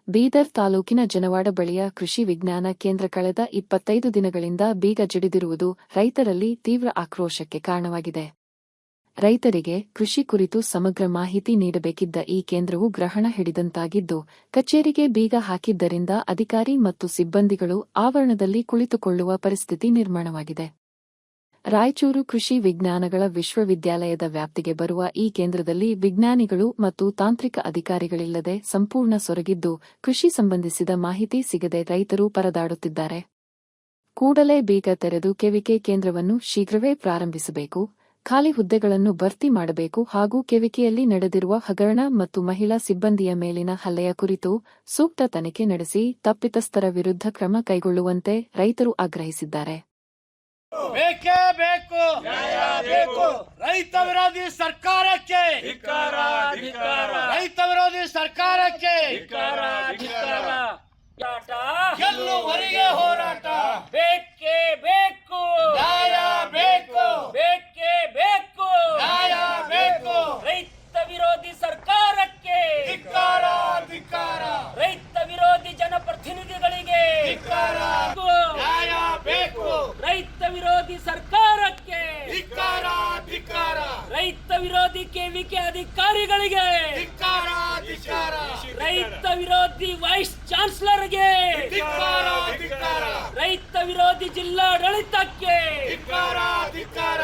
ಬೀದರ್ ತಾಲೂಕಿನ ಜನವಾಡ ಬಳಿಯ ಕೃಷಿ ವಿಜ್ಞಾನ ಕೇಂದ್ರ ಕಳೆದ 25 ದಿನಗಳಿಂದ ಬೀಗ ಜಡಿದಿರುವುದು ರೈತರಲ್ಲಿ ತೀವ್ರ ಆಕ್ರೋಶಕ್ಕೆ ಕಾರಣವಾಗಿದೆ. ರೈತರಿಗೆ ಕೃಷಿ ಕುರಿತು ಸಮಗ್ರ ಮಾಹಿತಿ ನೀಡಬೇಕಿದ್ದ ಈ ಕೇಂದ್ರವು ಗ್ರಹಣ ಹಿಡಿದಂತಾಗಿದ್ದು, ಕಚೇರಿಗೆ ಬೀಗ ಹಾಕಿದ್ದರಿಂದ ಅಧಿಕಾರಿ ಮತ್ತು ಸಿಬ್ಬಂದಿಗಳು ಆವರಣದಲ್ಲಿ ಕುಳಿತುಕೊಳ್ಳುವ ಪರಿಸ್ಥಿತಿ ನಿರ್ಮಾಣವಾಗಿದೆ. ರಾಯಚೂರು ಕೃಷಿ ವಿಜ್ಞಾನಗಳ ವಿಶ್ವವಿದ್ಯಾಲಯದ ವ್ಯಾಪ್ತಿಗೆ ಬರುವ ಈ ಕೇಂದ್ರದಲ್ಲಿ ವಿಜ್ಞಾನಿಗಳು ಮತ್ತು ತಾಂತ್ರಿಕ ಅಧಿಕಾರಿಗಳಿಲ್ಲದೆ ಸಂಪೂರ್ಣ ಸೊರಗಿದ್ದು, ಕೃಷಿ ಸಂಬಂಧಿಸಿದ ಮಾಹಿತಿ ಸಿಗದೆ ರೈತರು ಪರದಾಡುತ್ತಿದ್ದಾರೆ. ಕೂಡಲೇ ಬೀಗ ತೆರೆದು ಕೆವಿಕೆ ಕೇಂದ್ರವನ್ನು ಶೀಘ್ರವೇ ಪ್ರಾರಂಭಿಸಬೇಕು, ಖಾಲಿ ಹುದ್ದೆಗಳನ್ನು ಭರ್ತಿ ಮಾಡಬೇಕು ಹಾಗೂ ಕೆವಿಕೆಯಲ್ಲಿ ನಡೆದಿರುವ ಹಗರಣ ಮತ್ತು ಮಹಿಳಾ ಸಿಬ್ಬಂದಿಯ ಮೇಲಿನ ಹಲ್ಲೆಯ ಕುರಿತು ಸೂಕ್ತ ತನಿಖೆ ನಡೆಸಿ ತಪ್ಪಿತಸ್ಥರ ವಿರುದ್ಧ ಕ್ರಮ ಕೈಗೊಳ್ಳುವಂತೆ ರೈತರು ಆಗ್ರಹಿಸಿದ್ದಾರೆ. ಬೇಕೇ ಬೇಕು, ನ್ಯಾಯ ಬೇಕು. ರೈತ ವಿರೋಧಿ ಸರ್ಕಾರಕ್ಕೆ ಧಿಕ್ಕಾರ, ಧಿಕ್ಕಾರ. ರೈತ ವಿರೋಧಿ ಸರ್ಕಾರಕ್ಕೆ ಧಿಕ್ಕಾರ, ಧಿಕ್ಕಾರ. ಗೆಲ್ಲುವರೆಗೆ ಹೋರಾಟ. ಬೇಕೇ ಬೇಕು, ನ್ಯಾಯ ಬೇಕು. ಬೇಕೇ ಬೇಕು, ನ್ಯಾಯ ಬೇಕು. ರೈತ ವಿರೋಧಿ ಸರ್ಕಾರಕ್ಕೆ ಧಿಕ್ಕಾರ, ಧಿಕ್ಕಾರ. ರೈತ ವಿರೋಧಿ ಜನಪ್ರತಿನಿಧಿಗಳಿಗೆ ಧಿಕ್ಕಾರ, ನ್ಯಾಯ ಬೇಕು. ರೈತ ವಿರೋಧಿ ಸರ್ಕಾರಕ್ಕೆ ಧಿಕ್ಕಾರ, ಧಿಕ್ಕಾರ. ರೈತ ವಿರೋಧಿ ಕೆವಿಕೆ ಅಧಿಕಾರಿಗಳಿಗೆ ಧಿಕ್ಕಾರ, ಧಿಕ್ಕಾರ. ರೈತ ವಿರೋಧಿ ವೈಸ್ ಚಾನ್ಸಲರ್ಗೆ ಧಿಕ್ಕಾರ, ಧಿಕ್ಕಾರ. ರೈತ ವಿರೋಧಿ ಜಿಲ್ಲಾಡಳಿತಕ್ಕೆ ಧಿಕ್ಕಾರ, ಧಿಕ್ಕಾರ.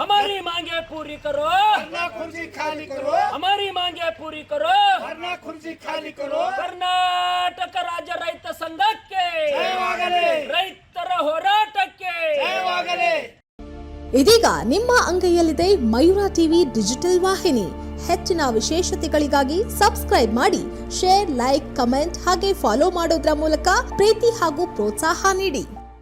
हमारी मांगे पूरी करो, वरना कुर्सी खाली करो. हमारी मांगे पूरी करो, वरना कुर्सी खाली करो. कर्नाटक राज्य ರೈತ ಸಂಘಕ್ಕೆ ಜಯವಾಗಲಿ, ರೈತರ ಹೋರಾಟಕ್ಕೆ ಜಯವಾಗಲಿ. ಇದೀಗ ನಿಮ್ಮ ಅಂಗೈಯಲ್ಲಿದೆ ಮಯೂರ ಟಿವಿ ಡಿಜಿಟಲ್ ವಾಹಿನಿ. ಹೆಚ್ಚಿನ ವಿಶೇಷತೆಗಳಿಗಾಗಿ ಸಬ್ಸ್ಕ್ರೈಬ್ ಮಾಡಿ, ಶೇರ್, ಲೈಕ್, ಕಮೆಂಟ್ ಹಾಗೆ ಫಾಲೋ ಮಾಡೋದ್ರ ಮೂಲಕ ಪ್ರೀತಿ ಹಾಗೂ ಪ್ರೋತ್ಸಾಹ ನೀಡಿ.